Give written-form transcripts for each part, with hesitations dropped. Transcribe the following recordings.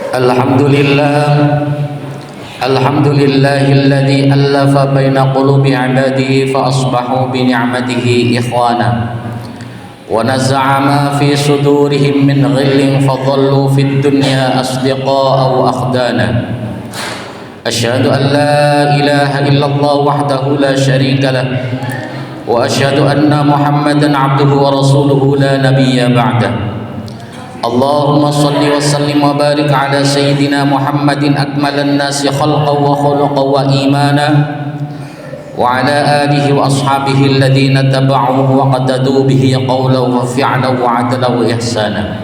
Alhamdulillah, alhamdulillahilladzi allafa baina qulubi ibadihi fa asbahu bi ni'matihi ikhwana wa naza'a ma fi sudurihim min ghillin fa dhallu fid dunya asdiqa'a wa akhdana. Asyhadu an la ilaha illallah wahdahu la syarika lah wa asyhadu anna Muhammadan 'abduhu wa rasuluhu la nabiyya ba'dah. Allahumma salli wa sallim wa barik ala sayyidina Muhammadin akmalan nasi khalqan wa khuluqan wa imana wa ala alihi wa ashabihi alladhina taba'uhu wa qadadu bihi qawlan wa fi'lan wa adlan wa ihsana.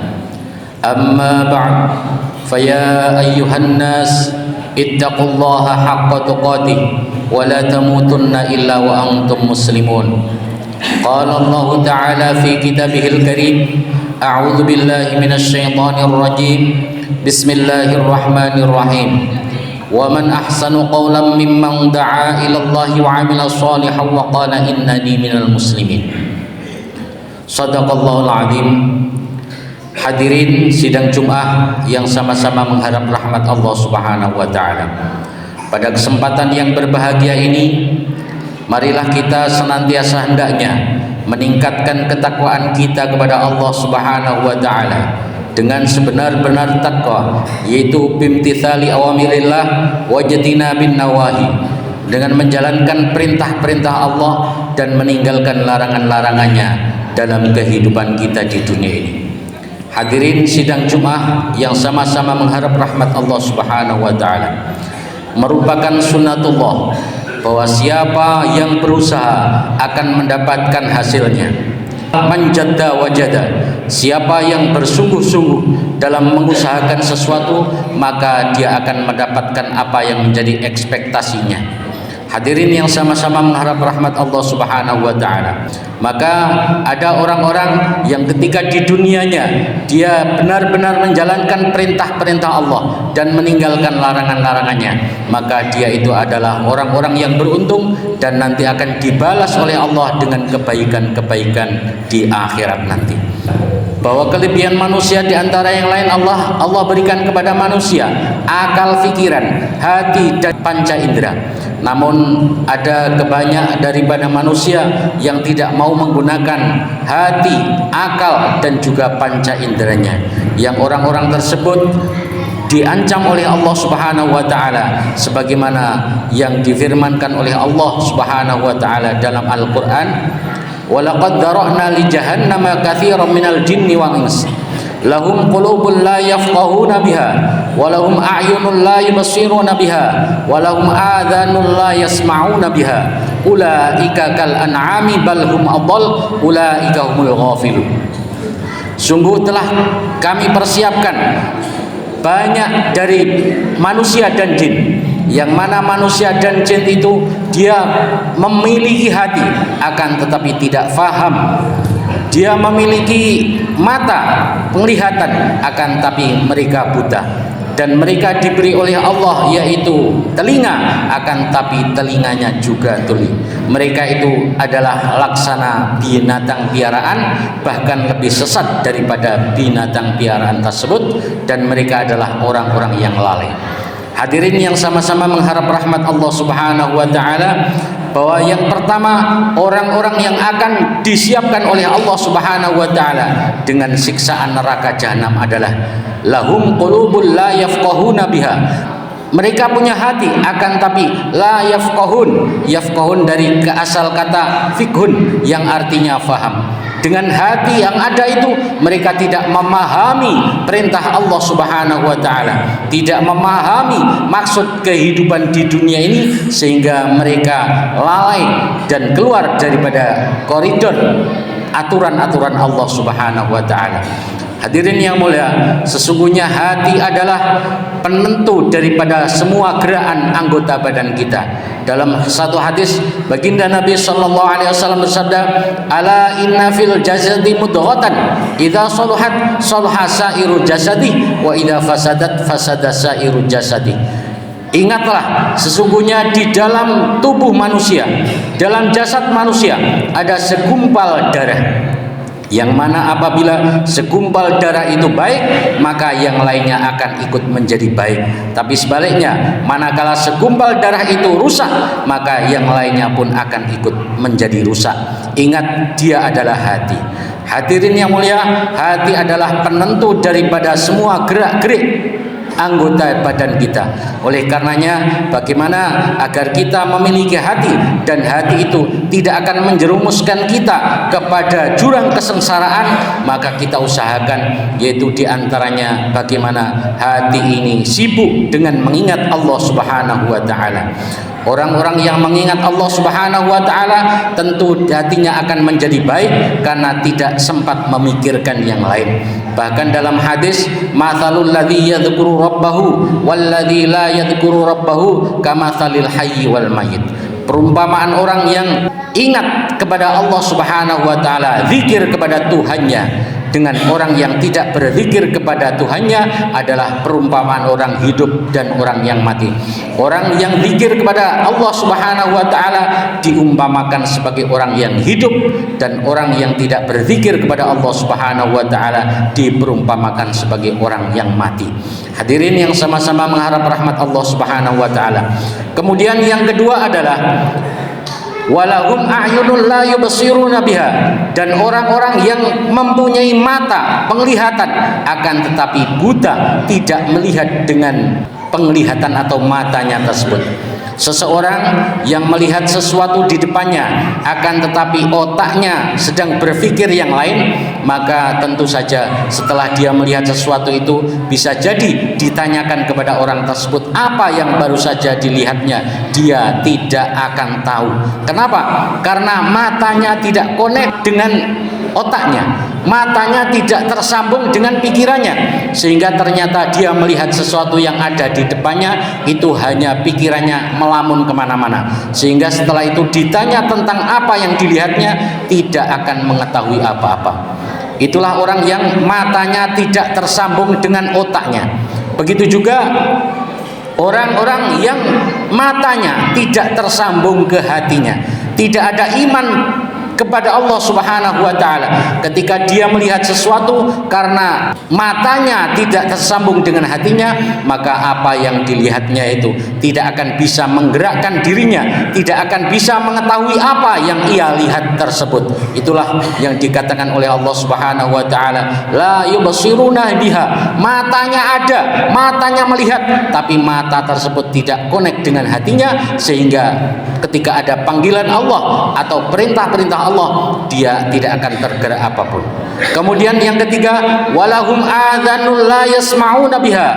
Amma ba'd, faya ayyuhan nas ittaqullaha haqqa tuqatih wa la tamutunna illa wa antum muslimun. Qala Allah ta'ala fi kitabihil karim, a'udzu billahi minasy syaithanir rajim. Bismillahirrahmanirrahim. Wa man ahsanu qawlan mimman da'a ila Allah wa 'amila shalihan wa qala innani minal muslimin. Shadaqallahul azim. Hadirin sidang Jumat yang sama-sama mengharap rahmat Allah Subhanahu wa taala. Pada kesempatan yang berbahagia ini, marilah kita senantiasa hendaknya meningkatkan ketakwaan kita kepada Allah Subhanahu wa taala dengan sebenar-benar takwa, yaitu bimtithali awamirillah wa jatinabin nawahi, dengan menjalankan perintah-perintah Allah dan meninggalkan larangan-larangannya dalam kehidupan kita di dunia ini. Hadirin sidang Jumat yang sama-sama mengharap rahmat Allah Subhanahu wa taala, merupakan sunnatullah bahwa siapa yang berusaha akan mendapatkan hasilnya. Manjadda wajada, siapa yang bersungguh-sungguh dalam mengusahakan sesuatu, maka dia akan mendapatkan apa yang menjadi ekspektasinya. Hadirin yang sama-sama mengharap rahmat Allah Subhanahu wa taala, maka ada orang-orang yang ketika di dunianya dia benar-benar menjalankan perintah-perintah Allah dan meninggalkan larangan-larangannya, maka dia itu adalah orang-orang yang beruntung dan nanti akan dibalas oleh Allah dengan kebaikan-kebaikan di akhirat nanti. Bahwa kelebihan manusia di antara yang lain, Allah berikan kepada manusia akal, pikiran, hati dan panca indera. Namun ada kebanyak daripada manusia yang tidak mau menggunakan hati, akal dan juga panca inderanya. Yang orang-orang tersebut diancam oleh Allah Subhanahu wa taala sebagaimana yang difirmankan oleh Allah Subhanahu wa taala dalam Al-Qur'an, walaqad dara'na li jahannama katsiran minal jinni wal insi lahum qulubun la yafqahuna biha wa lahum a'yunun la yubsiruna biha wa lahum adhanun la yasma'una biha ulaika kal an'ami bal hum adall ulaika humul ghafilun. Sungguh telah kami persiapkan banyak dari manusia dan jin, yang mana manusia dan jin itu dia memiliki hati akan tetapi tidak faham, dia memiliki mata penglihatan akan tapi mereka buta, dan mereka diberi oleh Allah yaitu telinga akan tapi telinganya juga tuli. Mereka itu adalah laksana binatang piaraan, bahkan lebih sesat daripada binatang piaraan tersebut, dan mereka adalah orang-orang yang lalai. Hadirin yang sama-sama mengharap rahmat Allah Subhanahu wa taala, bahwa yang pertama orang-orang yang akan disiapkan oleh Allah Subhanahu wa taala dengan siksaan neraka jahanam adalah lahum qulubul la yafqahuna biha. Mereka punya hati akan tapi la yafqahun. Yafqahun dari asal kata fiqhun yang artinya faham. Dengan hati yang ada itu mereka tidak memahami perintah Allah Subhanahu wa taala, tidak memahami maksud kehidupan di dunia ini, sehingga mereka lalai dan keluar daripada koridor aturan-aturan Allah Subhanahu wa taala. Hadirin yang mulia, sesungguhnya hati adalah penentu daripada semua gerakan anggota badan kita. Dalam satu hadis, baginda Nabi sallallahu alaihi wasallam bersabda, "Ala inna fil jasadi mudghatan, idza saluhat salaha sairu jasadi, wa idza fasadat fasada sairu jasadi." Ingatlah, sesungguhnya di dalam tubuh manusia, dalam jasad manusia ada segumpal darah. Yang mana apabila segumpal darah itu baik, maka yang lainnya akan ikut menjadi baik. Tapi sebaliknya, manakala segumpal darah itu rusak, maka yang lainnya pun akan ikut menjadi rusak. Ingat, dia adalah hati. Hadirin yang mulia, hati adalah penentu daripada semua gerak-gerik anggota badan kita. Oleh karenanya, bagaimana agar kita memiliki hati dan hati itu tidak akan menjerumuskan kita kepada jurang kesengsaraan, maka kita usahakan, yaitu diantaranya bagaimana hati ini sibuk dengan mengingat Allah Subhanahu wa Ta'ala. Orang-orang yang mengingat Allah Subhanahu wa Ta'ala tentu hatinya akan menjadi baik karena tidak sempat memikirkan yang lain. Bahkan dalam hadis, mathalul ladzi yadhkuru rabbahu walladzi la yadhkuru rabbahu kamathalil hayyi wal mayyit. Perumpamaan orang yang ingat kepada Allah Subhanahu wa Ta'ala, zikir kepada Tuhannya, dengan orang yang tidak berzikir kepada Tuhannya adalah perumpamaan orang hidup dan orang yang mati. Orang yang zikir kepada Allah Subhanahu wa Ta'ala diumpamakan sebagai orang yang hidup, dan orang yang tidak berzikir kepada Allah Subhanahu wa Ta'ala diperumpamakan sebagai orang yang mati. Hadirin yang sama-sama mengharap rahmat Allah Subhanahu wa Ta'ala. Kemudian yang kedua adalah walahum a'yunun la yubsiruna biha, dan orang-orang yang mempunyai mata penglihatan akan tetapi buta, tidak melihat dengan penglihatan atau matanya tersebut. Seseorang yang melihat sesuatu di depannya akan tetapi otaknya sedang berpikir yang lain, maka tentu saja setelah dia melihat sesuatu itu bisa jadi ditanyakan kepada orang tersebut apa yang baru saja dilihatnya, dia tidak akan tahu. Kenapa? Karena matanya tidak connect dengan otaknya, matanya tidak tersambung dengan pikirannya, sehingga ternyata dia melihat sesuatu yang ada di depannya itu hanya pikirannya melamun kemana-mana, sehingga setelah itu ditanya tentang apa yang dilihatnya tidak akan mengetahui apa-apa. Itulah orang yang matanya tidak tersambung dengan otaknya. Begitu juga orang-orang yang matanya tidak tersambung ke hatinya, tidak ada iman kepada Allah Subhanahu wa Ta'ala. Ketika dia melihat sesuatu karena matanya tidak tersambung dengan hatinya, maka apa yang dilihatnya itu tidak akan bisa menggerakkan dirinya, tidak akan bisa mengetahui apa yang ia lihat tersebut. Itulah yang dikatakan oleh Allah Subhanahu wa Ta'ala, la yubsiruna biha. Matanya ada, matanya melihat, tapi mata tersebut tidak connect dengan hatinya, sehingga ketika ada panggilan Allah atau perintah-perintah Allah, dia tidak akan tergerak apapun. Kemudian yang ketiga, walahum adzanul la yasma'una biha,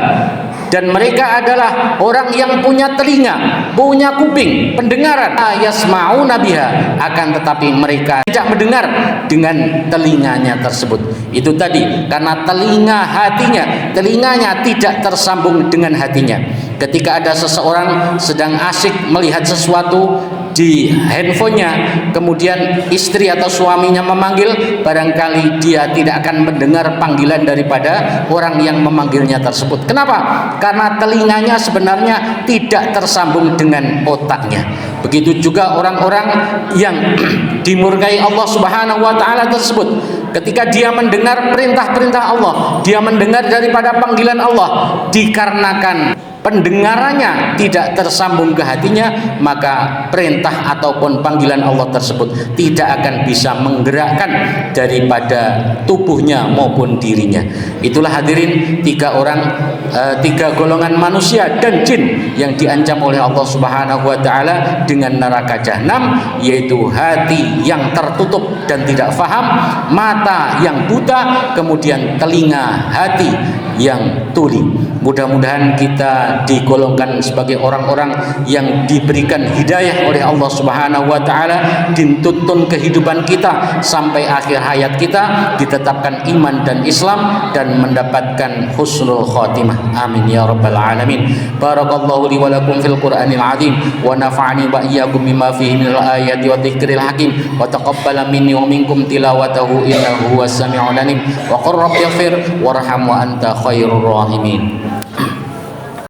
dan mereka adalah orang yang punya telinga, punya kuping, pendengaran, la yasma'una biha, akan tetapi mereka tidak mendengar dengan telinganya tersebut. Itu tadi, karena telinganya tidak tersambung dengan hatinya. Ketika ada seseorang sedang asyik melihat sesuatu di handphonenya, kemudian istri atau suaminya memanggil, barangkali dia tidak akan mendengar panggilan daripada orang yang memanggilnya tersebut. Kenapa? Karena telinganya sebenarnya tidak tersambung dengan otaknya. Begitu juga orang-orang yang dimurkai Allah Subhanahu wa Ta'ala tersebut, ketika dia mendengar perintah-perintah Allah, dia mendengar daripada panggilan Allah, dikarenakan pendengarannya tidak tersambung ke hatinya, maka perintah ataupun panggilan Allah tersebut tidak akan bisa menggerakkan daripada tubuhnya maupun dirinya. Itulah hadirin tiga golongan manusia dan jin yang diancam oleh Allah Subhanahu wa Ta'ala dengan neraka jahanam, yaitu hati yang tertutup dan tidak faham, mata yang buta, kemudian telinga hati yang tuli. Mudah-mudahan kita digolongkan sebagai orang-orang yang diberikan hidayah oleh Allah Subhanahu wa Ta'ala, dituntun kehidupan kita sampai akhir hayat kita, ditetapkan iman dan Islam, dan mendapatkan husnul khotimah. Amin ya rabbal alamin. Barakallahu li wa lakum fil Qur'anil azim, wa nafa'ani wa iyyakum bima fihi minal ayati wa dzikril hakim, wa taqabbala minni wa minkum tilawatahu innahu huwas sami'ul alim. Wa qur rabbighfir warham wa anta khairur rahimin.